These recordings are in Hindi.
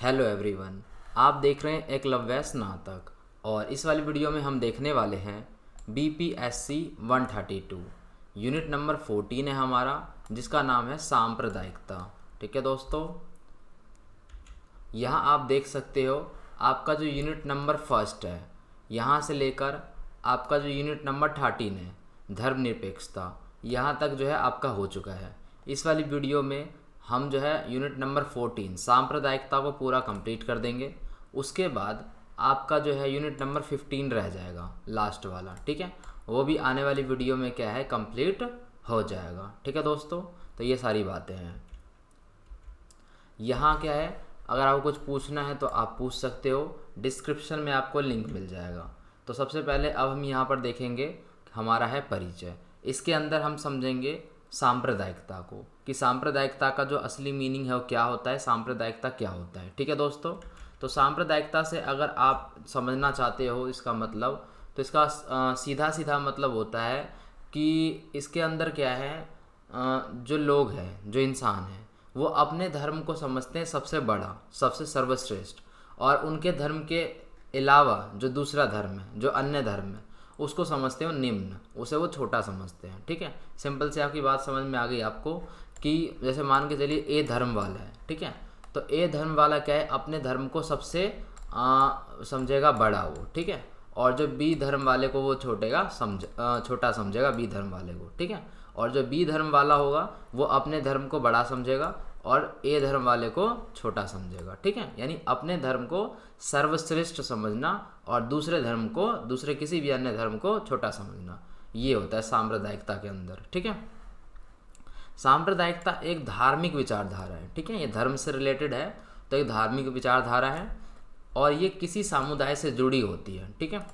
हेलो एवरीवन, आप देख रहे हैं एकलव्य स्नातक। और इस वाली वीडियो में हम देखने वाले हैं BPSC 132 यूनिट नंबर 14 है हमारा, जिसका नाम है सांप्रदायिकता। ठीक है दोस्तों, यहाँ आप देख सकते हो आपका जो यूनिट नंबर फर्स्ट है, यहाँ से लेकर आपका जो यूनिट नंबर 13 है धर्मनिरपेक्षता, यहाँ तक जो है आपका हो चुका है। इस वाली वीडियो में हम जो है यूनिट नंबर 14 सांप्रदायिकता को पूरा कंप्लीट कर देंगे। उसके बाद आपका जो है यूनिट नंबर 15 रह जाएगा, लास्ट वाला। ठीक है, वो भी आने वाली वीडियो में क्या है कंप्लीट हो जाएगा। ठीक है दोस्तों, तो ये सारी बातें हैं। यहाँ क्या है, अगर आपको कुछ पूछना है तो आप पूछ सकते हो, डिस्क्रिप्शन में आपको लिंक मिल जाएगा। तो सबसे पहले अब हम यहाँ पर देखेंगे हमारा है परिचय। इसके अंदर हम समझेंगे सांप्रदायिकता को, कि सांप्रदायिकता का जो असली मीनिंग है वो क्या होता है, सांप्रदायिकता क्या होता है। ठीक है दोस्तों, तो सांप्रदायिकता से अगर आप समझना चाहते हो इसका मतलब, तो इसका सीधा सीधा मतलब होता है कि इसके अंदर क्या है, जो लोग हैं, जो इंसान हैं, वो अपने धर्म को समझते हैं सबसे बड़ा, सबसे सर्वश्रेष्ठ, और उनके धर्म के अलावा जो दूसरा धर्म है, जो अन्य धर्म है, उसको समझते हो निम्न, उसे वो छोटा समझते हैं। ठीक है, सिंपल से आपकी बात समझ में आ गई आपको कि जैसे मान के चलिए ए धर्म वाला है। ठीक है, तो ए धर्म वाला क्या है, अपने धर्म को सबसे समझेगा बड़ा वो। ठीक है, और जो बी धर्म वाले को वो छोटा समझेगा बी धर्म वाले को। ठीक है, और जो बी धर्म वाला होगा वो अपने धर्म को बड़ा समझेगा और ए धर्म वाले को छोटा समझेगा। ठीक है, यानी अपने धर्म को सर्वश्रेष्ठ समझना और दूसरे धर्म को, दूसरे किसी भी अन्य धर्म को छोटा समझना, ये होता है सांप्रदायिकता के अंदर। ठीक है, सांप्रदायिकता एक धार्मिक विचारधारा है। ठीक है, ये धर्म से रिलेटेड है, तो एक धार्मिक विचारधारा है और ये किसी समुदाय से जुड़ी होती है। ठीक है,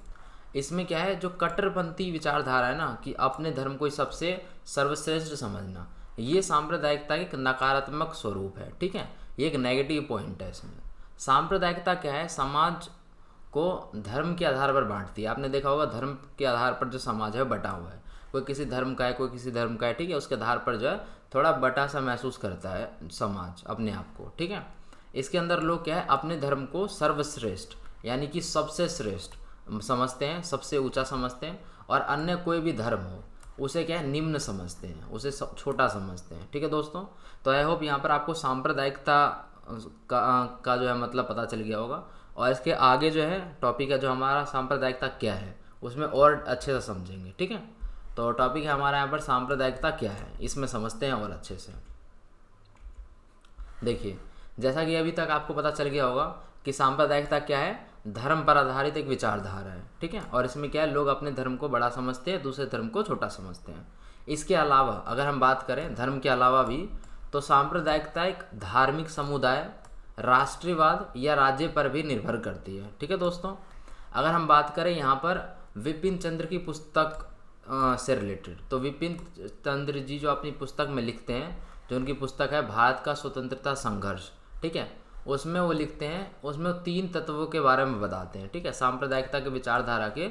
इसमें क्या है, जो कट्टरपंथी विचारधारा है ना, कि अपने धर्म को ही सबसे सर्वश्रेष्ठ समझना, ये सांप्रदायिकता एक नकारात्मक स्वरूप है। ठीक है, ये एक नेगेटिव पॉइंट है इसमें। सांप्रदायिकता क्या है, समाज को धर्म के आधार पर बांटती है। आपने देखा होगा धर्म के आधार पर जो समाज है बटा हुआ है, कोई किसी धर्म का है, कोई किसी धर्म का है। ठीक है, उसके आधार पर जो है थोड़ा बटा सा महसूस करता है समाज अपने आप को। ठीक है, इसके अंदर लोग क्या है, अपने धर्म को सर्वश्रेष्ठ यानी कि सबसे श्रेष्ठ समझते हैं, सबसे ऊंचा समझते हैं, और अन्य कोई भी धर्म हो उसे क्या है निम्न समझते हैं, उसे छोटा समझते हैं। ठीक है दोस्तों, तो आई होप यहाँ पर आपको सांप्रदायिकता का जो है मतलब पता चल गया होगा, और इसके आगे जो है टॉपिक है जो हमारा सांप्रदायिकता क्या है, उसमें और अच्छे से समझेंगे। ठीक है, तो टॉपिक है हमारा यहाँ पर सांप्रदायिकता क्या है, इसमें समझते हैं और अच्छे से। देखिए, जैसा कि अभी तक आपको पता चल गया होगा कि सांप्रदायिकता क्या है, धर्म पर आधारित एक विचारधारा है। ठीक है, और इसमें क्या है, लोग अपने धर्म को बड़ा समझते हैं, दूसरे धर्म को छोटा समझते हैं। इसके अलावा अगर हम बात करें धर्म के अलावा भी, तो सांप्रदायिकता एक धार्मिक समुदाय, राष्ट्रवाद या राज्य पर भी निर्भर करती है। ठीक है दोस्तों, अगर हम बात करें यहाँ पर विपिन चंद्र की पुस्तक से रिलेटेड, तो विपिन चंद्र जी जो अपनी पुस्तक में लिखते हैं, जो उनकी पुस्तक है भारत का स्वतंत्रता संघर्ष, ठीक है, उसमें वो लिखते हैं, उसमें 3 तत्वों के बारे में बताते हैं। ठीक है, सांप्रदायिकता के विचारधारा के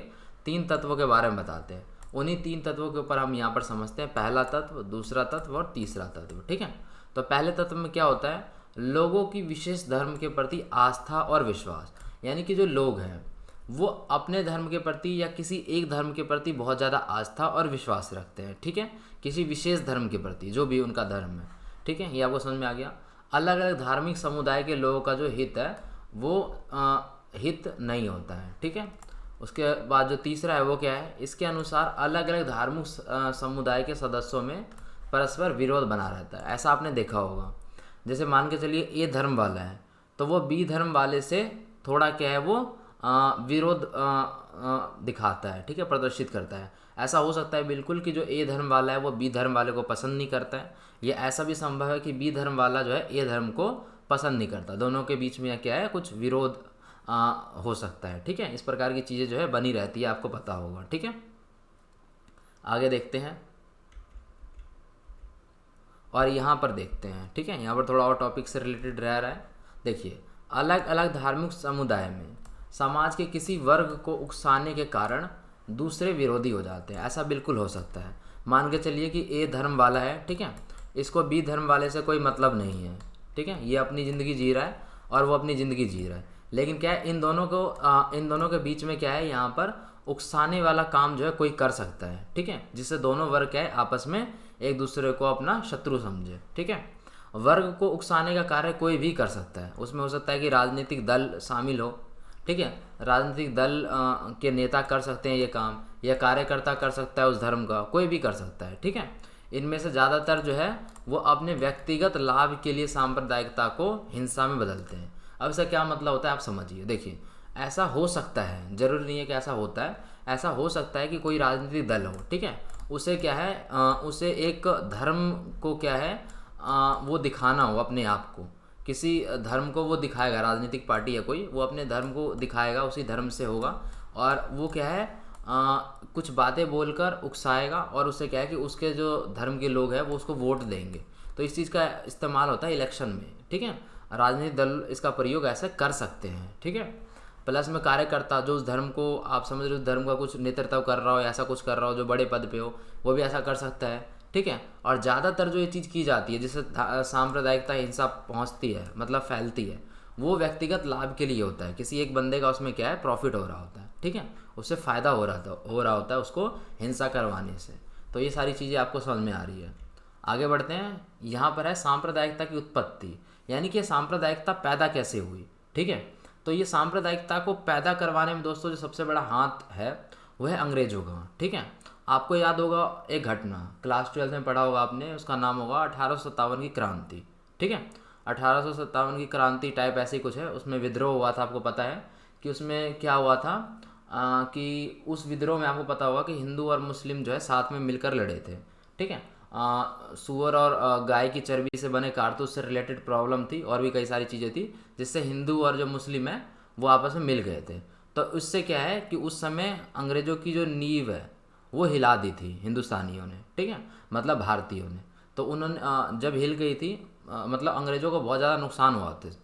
3 तत्वों के बारे में बताते हैं। उन्हीं 3 तत्वों के ऊपर हम यहाँ पर समझते हैं, पहला तत्व, दूसरा तत्व और तीसरा तत्व। ठीक है, तो पहले तत्व में क्या होता है, लोगों की विशेष धर्म के प्रति आस्था और विश्वास, यानी कि जो लोग हैं वो अपने धर्म के प्रति या किसी एक धर्म के प्रति बहुत ज़्यादा आस्था और विश्वास रखते हैं। ठीक है, किसी विशेष धर्म के प्रति, जो भी उनका धर्म है। ठीक है, ये आपको समझ में आ गया। अलग अलग धार्मिक समुदाय के लोगों का जो हित है वो हित नहीं होता है। ठीक है, उसके बाद जो तीसरा है वो क्या है, इसके अनुसार अलग अलग धार्मिक समुदाय के सदस्यों में परस्पर विरोध बना रहता है। ऐसा आपने देखा होगा, जैसे मान के चलिए ए धर्म वाला है तो वो बी धर्म वाले से थोड़ा क्या है वो विरोध दिखाता है। ठीक है, प्रदर्शित करता है। ऐसा हो सकता है बिल्कुल कि जो ए धर्म वाला है वो बी धर्म वाले को पसंद नहीं करता है, ये ऐसा भी संभव है कि बी धर्म वाला जो है ए धर्म को पसंद नहीं करता, दोनों के बीच में क्या है कुछ विरोध हो सकता है। ठीक है, इस प्रकार की चीज़ें जो है बनी रहती है, आपको पता होगा। ठीक है, आगे देखते हैं और यहाँ पर देखते हैं। ठीक है, यहाँ पर थोड़ा और टॉपिक से रिलेटेड रह रहा है। देखिए, अलग अलग धार्मिक समुदाय में समाज के किसी वर्ग को उकसाने के कारण दूसरे विरोधी हो जाते हैं। ऐसा बिल्कुल हो सकता है। मान के चलिए कि ए धर्म वाला है, ठीक है, इसको बी धर्म वाले से कोई मतलब नहीं है। ठीक है, ये अपनी ज़िंदगी जी रहा है और वो अपनी ज़िंदगी जी रहा है। लेकिन क्या है, इन दोनों के बीच में क्या है, यहाँ पर उकसाने वाला काम जो है कोई कर सकता है, ठीक है, जिससे दोनों वर्ग क्या है आपस में एक दूसरे को अपना शत्रु समझे, ठीक है। वर्ग को उकसाने का कार्य कोई भी कर सकता है, उसमें हो सकता है कि राजनीतिक दल शामिल हो, ठीक है, राजनीतिक दल के नेता कर सकते हैं ये काम, या कार्यकर्ता कर सकता है उस धर्म का, कोई भी कर सकता है, ठीक है। इनमें से ज़्यादातर जो है वो अपने व्यक्तिगत लाभ के लिए सांप्रदायिकता को हिंसा में बदलते हैं। अब इसका क्या मतलब होता है आप समझिए। देखिए, ऐसा हो सकता है, जरूरी नहीं है कि ऐसा होता है, ऐसा हो सकता है कि कोई राजनीतिक दल हो, ठीक है, उसे क्या है उसे एक धर्म को क्या है वो दिखाना हो अपने आप को, किसी धर्म को वो दिखाएगा, राजनीतिक पार्टी है कोई, वो अपने धर्म को दिखाएगा, उसी धर्म से होगा, और वो क्या है कुछ बातें बोलकर उकसाएगा, और उससे क्या है कि उसके जो धर्म के लोग हैं वो उसको वोट देंगे। तो इस चीज़ का इस्तेमाल होता है इलेक्शन में, ठीक है, राजनीतिक दल इसका प्रयोग ऐसे कर सकते हैं, ठीक है। प्लस में कार्यकर्ता जो उस धर्म को आप समझ रहे हो, उस धर्म का कुछ नेतृत्व कर रहा हो, ऐसा कुछ कर रहा हो, जो बड़े पद पे हो, वो भी ऐसा कर सकता है, ठीक है। और ज़्यादातर जो ये चीज़ की जाती है जिससे सांप्रदायिकता हिंसा पहुंचती है, मतलब फैलती है, वो व्यक्तिगत लाभ के लिए होता है, किसी एक बंदे का उसमें क्या है प्रॉफिट हो रहा होता है, ठीक है, उससे फ़ायदा हो रहा होता है उसको हिंसा करवाने से। तो ये सारी चीज़ें आपको समझ में आ रही है। आगे बढ़ते हैं। यहाँ पर है सांप्रदायिकता की उत्पत्ति, यानी कि सांप्रदायिकता पैदा कैसे हुई, ठीक है। तो ये सांप्रदायिकता को पैदा करवाने में दोस्तों जो सबसे बड़ा हाथ है वो है अंग्रेजों का, ठीक है। आपको याद होगा एक घटना, क्लास 12 में पढ़ा होगा आपने, उसका नाम होगा 1857 की क्रांति, ठीक है। 1857 की क्रांति टाइप ऐसे ही कुछ है, उसमें विद्रोह हुआ था, आपको पता है कि उसमें क्या हुआ था कि उस विद्रोह में आपको पता होगा कि हिंदू और मुस्लिम जो है साथ में मिलकर लड़े थे, ठीक है। सूअर और गाय की चर्बी से बने कारतूस से रिलेटेड प्रॉब्लम थी, और भी कई सारी चीज़ें थी जिससे हिंदू और जो मुस्लिम है वो आपस में मिल गए थे। तो उससे क्या है कि उस समय अंग्रेज़ों की जो नींव है वो हिला दी थी हिंदुस्तानियों ने, ठीक है, मतलब भारतीयों ने। तो उन्होंने जब हिल गई थी मतलब अंग्रेज़ों को बहुत ज़्यादा नुकसान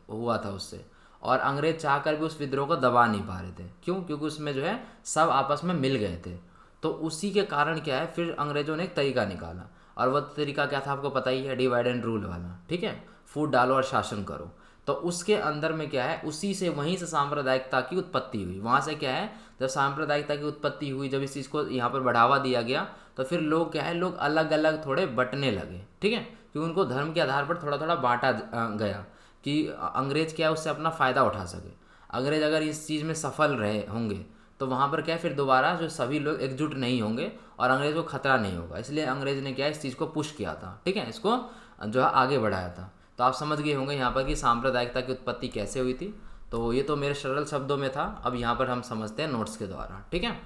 हुआ था उससे, और अंग्रेज चाह कर भी उस विद्रोह को दबा नहीं पा रहे थे। क्यों? क्योंकि उसमें जो है सब आपस में मिल गए थे। तो उसी के कारण क्या है, फिर अंग्रेज़ों ने एक तरीका निकाला, और वह तरीका क्या था आपको पता ही है, डिवाइड एंड रूल वाला, ठीक है, फूट डालो और शासन करो। तो उसके अंदर में क्या है, उसी से वहीं से सांप्रदायिकता की उत्पत्ति हुई। वहाँ से क्या है, जब सांप्रदायिकता की उत्पत्ति हुई, जब इस चीज़ को यहाँ पर बढ़ावा दिया गया, तो फिर लोग क्या है, लोग अलग अलग थोड़े बंटने लगे, ठीक है, क्योंकि उनको धर्म के आधार पर थोड़ा थोड़ा बांटा गया कि अंग्रेज क्या है उससे अपना फ़ायदा उठा सके। अंग्रेज अगर इस चीज़ में सफल रहे होंगे तो वहाँ पर क्या है, फिर दोबारा जो सभी लोग एकजुट नहीं होंगे और अंग्रेज को खतरा नहीं होगा, इसलिए अंग्रेज ने क्या है इस चीज़ को पुश किया था, ठीक है, इसको जो है आगे बढ़ाया था। तो आप समझ गए होंगे यहाँ पर कि सांप्रदायिकता की उत्पत्ति कैसे हुई थी। तो ये तो मेरे सरल शब्दों में था, अब यहाँ पर हम समझते हैं नोट्स के द्वारा, ठीक है।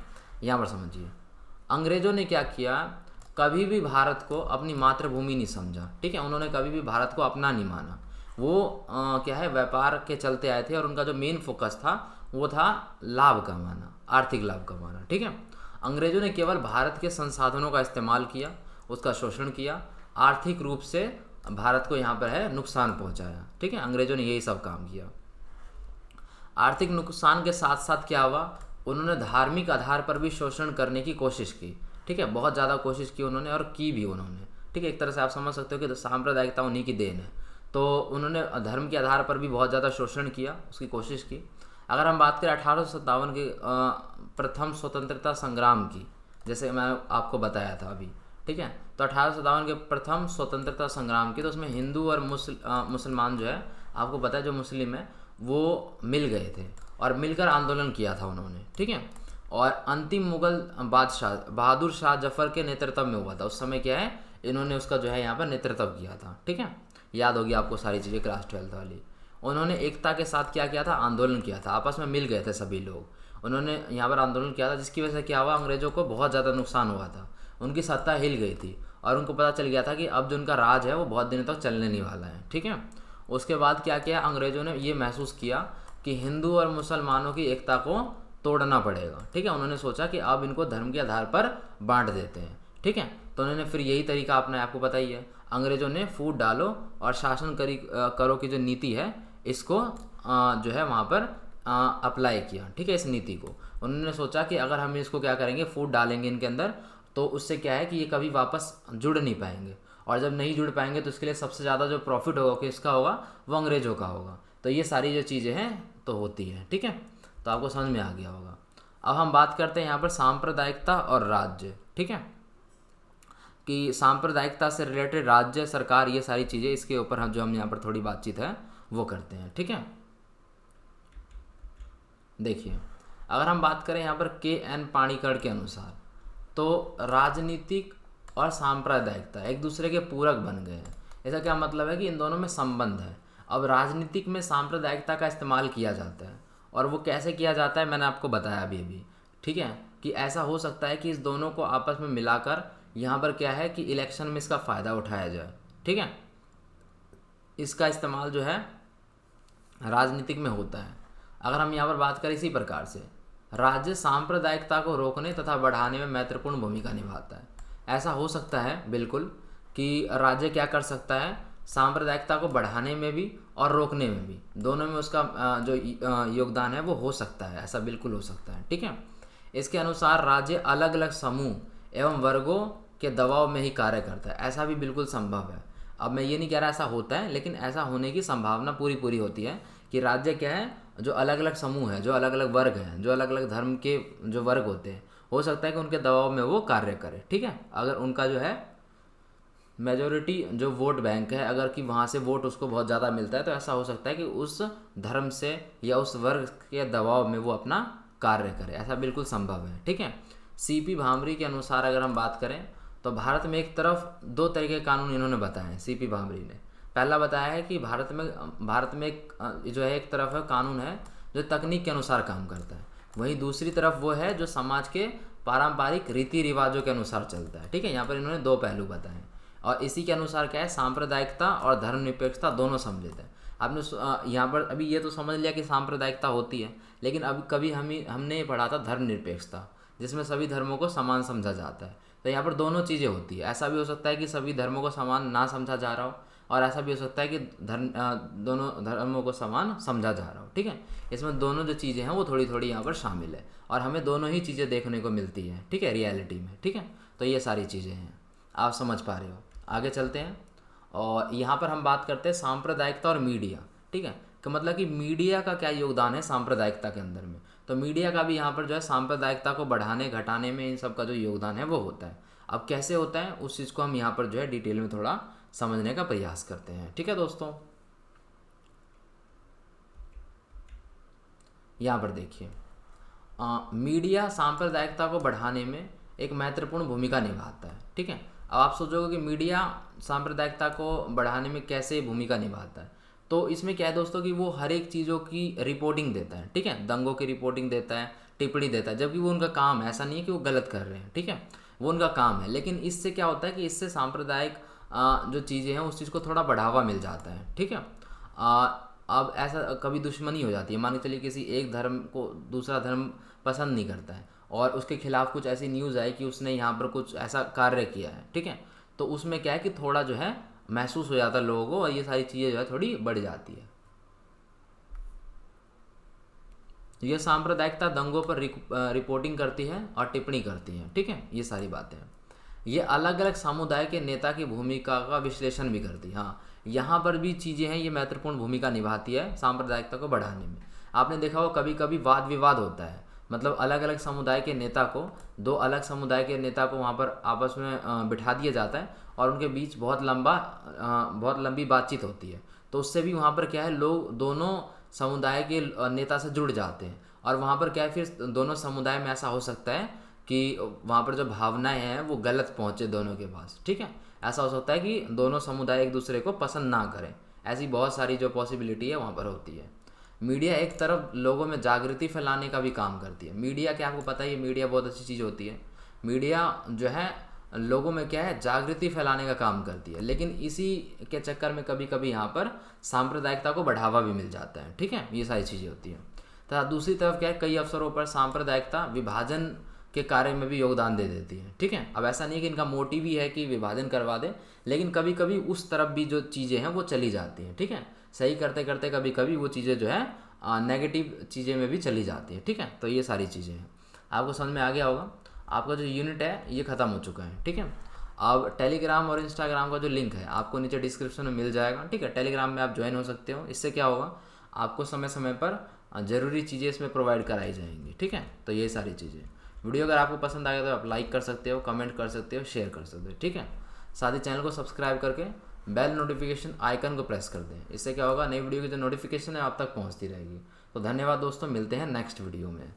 यहाँ पर समझिए, अंग्रेजों ने क्या किया, कभी भी भारत को अपनी मातृभूमि नहीं समझा, ठीक है, उन्होंने कभी भी भारत को अपना नहीं माना। वो क्या है व्यापार के चलते आए थे, और उनका जो मेन फोकस था वो था लाभ कमाना, आर्थिक लाभ कमाना, ठीक है। अंग्रेजों ने केवल भारत के संसाधनों का इस्तेमाल किया, उसका शोषण किया, आर्थिक रूप से भारत को यहाँ पर है नुकसान पहुँचाया, ठीक है, अंग्रेजों ने यही सब काम किया। आर्थिक नुकसान के साथ साथ क्या हुआ, उन्होंने धार्मिक आधार पर भी शोषण करने की कोशिश की, ठीक है, बहुत ज़्यादा कोशिश की उन्होंने, और की भी उन्होंने, ठीक है। एक तरह से आप समझ सकते हो कि सांप्रदायिकता उन्हीं की देन है। तो उन्होंने धर्म के आधार पर भी बहुत ज़्यादा शोषण किया, उसकी कोशिश की। अगर हम बात करें 1857 के प्रथम स्वतंत्रता संग्राम की, जैसे मैं आपको बताया था अभी, ठीक है, तो 1857 के प्रथम स्वतंत्रता संग्राम की, तो उसमें हिंदू और मुसलमान जो है, आपको पता है जो मुस्लिम है वो मिल गए थे और मिलकर आंदोलन किया था उन्होंने, ठीक है। और अंतिम मुगल बादशाह बहादुर शाह जफर के नेतृत्व में हुआ था। उस समय क्या है, इन्होंने उसका जो है यहाँ पर नेतृत्व किया था, ठीक है, याद होगी आपको सारी चीज़ें क्लास 12 वाली। उन्होंने एकता के साथ क्या किया था, आंदोलन किया था, आपस में मिल गए थे सभी लोग, उन्होंने यहाँ पर आंदोलन किया था, जिसकी वजह से क्या हुआ, अंग्रेज़ों को बहुत ज़्यादा नुकसान हुआ था, उनकी सत्ता हिल गई थी, और उनको पता चल गया था कि अब जो उनका राज है वो बहुत दिनों तक चलने नहीं वाला है, ठीक है। उसके बाद क्या किया, अंग्रेज़ों ने ये महसूस किया कि हिंदू और मुसलमानों की एकता को तोड़ना पड़ेगा, ठीक है। उन्होंने सोचा कि अब इनको धर्म के आधार पर बांट देते हैं, ठीक है। तो उन्होंने फिर यही तरीका अपनाया, आपको पता ही है, अंग्रेज़ों ने फूट डालो और शासन करो की जो नीति है इसको जो है वहाँ पर अप्लाई किया, ठीक है। इस नीति को उन्होंने सोचा कि अगर हम इसको क्या करेंगे, फूट डालेंगे इनके अंदर, तो उससे क्या है कि ये कभी वापस जुड़ नहीं पाएंगे, और जब नहीं जुड़ पाएंगे तो इसके लिए सबसे ज़्यादा जो प्रॉफिट होगा किसका होगा, वो अंग्रेज़ों का होगा। तो ये सारी जो चीज़ें हैं तो होती हैं, ठीक है। तो आपको समझ में आ गया होगा। अब हम बात करते हैं यहाँ पर सांप्रदायिकता और राज्य, ठीक है, कि सांप्रदायिकता से रिलेटेड राज्य, सरकार, ये सारी चीज़ें, इसके ऊपर हम यहाँ पर थोड़ी बातचीत है वो करते हैं, ठीक है। देखिए, अगर हम बात करें यहाँ पर के.एन. पाणिकर के अनुसार, तो राजनीतिक और सांप्रदायिकता एक दूसरे के पूरक बन गए हैं। इसका क्या मतलब है कि इन दोनों में संबंध है। अब राजनीतिक में सांप्रदायिकता का इस्तेमाल किया जाता है, और वो कैसे किया जाता है मैंने आपको बताया अभी, ठीक है, कि ऐसा हो सकता है कि इस दोनों को आपस में मिलाकर यहाँ पर क्या है कि इलेक्शन में इसका फ़ायदा उठाया जाए, ठीक है। इसका इस्तेमाल जो है राजनीतिक में होता है। अगर हम यहाँ पर बात करें इसी प्रकार से, राज्य सांप्रदायिकता को रोकने तथा बढ़ाने में महत्वपूर्ण भूमिका निभाता है। ऐसा हो सकता है बिल्कुल कि राज्य क्या कर सकता है, सांप्रदायिकता को बढ़ाने में भी और रोकने में भी, दोनों में उसका जो योगदान है वो हो सकता है, ऐसा बिल्कुल हो सकता है, ठीक है। इसके अनुसार राज्य अलग अलग समूह एवं वर्गों के दबाव में ही कार्य करता है, ऐसा भी बिल्कुल संभव है। अब मैं ये नहीं कह रहा ऐसा होता है, लेकिन ऐसा होने की संभावना पूरी होती है कि राज्य क्या है, जो अलग अलग समूह है, जो अलग अलग वर्ग हैं, जो अलग अलग धर्म के जो वर्ग होते हैं, हो सकता है कि उनके दबाव में वो कार्य करे, ठीक है। अगर उनका जो है मेजोरिटी जो वोट बैंक है, अगर कि वहाँ से वोट उसको बहुत ज़्यादा मिलता है, तो ऐसा हो सकता है कि उस धर्म से या उस वर्ग के दबाव में वो अपना कार्य करे, ऐसा बिल्कुल संभव है, ठीक है। सीपी भामरी के अनुसार अगर हम बात करें, तो भारत में एक तरफ दो तरह के कानून इन्होंने बताए हैं सीपी भामरी ने। पहला बताया है कि भारत में एक जो है एक तरफ है कानून है जो तकनीक के अनुसार काम करता है, वहीं दूसरी तरफ वो है जो समाज के पारंपरिक रीति रिवाजों के अनुसार चलता है, ठीक है। यहाँ पर इन्होंने दो पहलू बताए हैं, और इसी के अनुसार क्या है, सांप्रदायिकता और धर्मनिरपेक्षता दोनों सम्मिलित है। आपने यहाँ पर अभी ये तो समझ लिया कि सांप्रदायिकता होती है, लेकिन अब कभी हमने ये पढ़ा था धर्मनिरपेक्षता, जिसमें सभी धर्मों को समान समझा जाता है। तो यहाँ पर दोनों चीज़ें होती है। ऐसा भी हो सकता है कि सभी धर्मों को समान ना समझा जा रहा हो, और ऐसा भी हो सकता है कि दोनों धर्मों को समान समझा जा रहा हो, ठीक है। इसमें दोनों जो चीज़ें हैं वो थोड़ी यहाँ पर शामिल है, और हमें दोनों ही चीज़ें देखने को मिलती हैं, ठीक है, रियलिटी में, ठीक है। तो ये सारी चीज़ें हैं, आप समझ पा रहे हो। आगे चलते हैं, और यहाँ पर हम बात करते हैं सांप्रदायिकता और मीडिया, ठीक है, कि मतलब कि मीडिया का क्या योगदान है सांप्रदायिकता के अंदर में। तो मीडिया का भी यहाँ पर जो है सांप्रदायिकता को बढ़ाने घटाने में इन सब का जो योगदान है वो होता है। अब कैसे होता है उस चीज़ को हम यहाँ पर जो है डिटेल में थोड़ा समझने का प्रयास करते हैं, ठीक है दोस्तों। यहाँ पर देखिए, मीडिया सांप्रदायिकता को बढ़ाने में एक महत्वपूर्ण भूमिका निभाता है, ठीक है। अब आप सोचोगे कि मीडिया सांप्रदायिकता को बढ़ाने में कैसे भूमिका निभाता है, तो इसमें क्या है दोस्तों कि वो हर एक चीज़ों की रिपोर्टिंग देता है, ठीक है, दंगों की रिपोर्टिंग देता है, टिप्पणी देता है, जबकि वो उनका काम है, ऐसा नहीं है कि वो गलत कर रहे हैं, ठीक है, वो उनका काम है। लेकिन इससे क्या होता है कि इससे सांप्रदायिक जो चीज़ें हैं उस चीज़ को थोड़ा बढ़ावा मिल जाता है, ठीक है। अब ऐसा कभी दुश्मनी हो जाती है, मान के चलिए किसी एक धर्म को दूसरा धर्म पसंद नहीं करता है, और उसके खिलाफ कुछ ऐसी न्यूज़ आई कि उसने यहाँ पर कुछ ऐसा कार्य किया है, ठीक है, तो उसमें क्या है कि थोड़ा जो है महसूस हो जाता है लोगों को, और ये सारी चीज़ें जो है थोड़ी बढ़ जाती है। ये सांप्रदायिकता दंगों पर रिपोर्टिंग करती है और टिप्पणी करती है, ठीक है, ये सारी बातें। ये अलग अलग समुदाय के नेता की भूमिका का विश्लेषण भी करती है। हाँ, यहाँ पर भी चीज़ें हैं, ये महत्वपूर्ण भूमिका निभाती है सांप्रदायिकता को बढ़ाने में। आपने देखा हो कभी कभी वाद विवाद होता है, मतलब अलग अलग समुदाय के नेता को, दो अलग समुदाय के नेता को वहाँ पर आपस में बिठा दिया जाता है, और उनके बीच बहुत लंबी बातचीत होती है। तो उससे भी वहाँ पर क्या है, लोग दोनों समुदाय के नेता से जुड़ जाते हैं, और वहाँ पर क्या है फिर दोनों समुदाय में ऐसा हो सकता है कि वहाँ पर जो भावनाएं हैं वो गलत पहुँचे दोनों के पास, ठीक है। ऐसा हो सकता है कि दोनों समुदाय एक दूसरे को पसंद ना करें, ऐसी बहुत सारी जो पॉसिबिलिटी है वहाँ पर होती है। मीडिया एक तरफ लोगों में जागृति फैलाने का भी काम करती है। मीडिया क्या आपको पता है, ये मीडिया बहुत अच्छी चीज़ होती है। मीडिया जो है लोगों में क्या है, जागृति फैलाने का काम करती है, लेकिन इसी के चक्कर में कभी कभी यहाँ पर सांप्रदायिकता को बढ़ावा भी मिल जाता है, ठीक है, ये सारी चीज़ें होती हैं। तथा दूसरी तरफ क्या है, कई अवसरों पर सांप्रदायिकता विभाजन के कार्य में भी योगदान दे देती है, ठीक है। अब ऐसा नहीं है कि इनका मोटिव ही है कि विभाजन करवा दें, लेकिन कभी कभी उस तरफ भी जो चीज़ें हैं वो चली जाती हैं, ठीक है। सही करते करते कभी कभी वो चीज़ें जो है नेगेटिव चीज़ें में भी चली जाती है, ठीक है। तो ये सारी चीज़ें हैं, आपको समझ में आ गया होगा। आपका जो यूनिट है ये ख़त्म हो चुका है, ठीक है। अब टेलीग्राम और इंस्टाग्राम का जो लिंक है आपको नीचे डिस्क्रिप्शन में मिल जाएगा, ठीक है। टेलीग्राम में आप ज्वाइन हो सकते हो। इससे क्या होगा, आपको समय समय पर ज़रूरी चीज़ें इसमें प्रोवाइड कराई जाएंगी। ठीक है, तो ये सारी चीज़ें। वीडियो अगर आपको पसंद आ गया तो आप लाइक कर सकते हो, कमेंट कर सकते हो, शेयर कर सकते हो। ठीक है, साथ ही चैनल को सब्सक्राइब करके बेल नोटिफिकेशन आइकन को प्रेस कर दें। इससे क्या होगा, नई वीडियो की जो नोटिफिकेशन है आप तक पहुंचती रहेगी। तो धन्यवाद दोस्तों, मिलते हैं नेक्स्ट वीडियो में।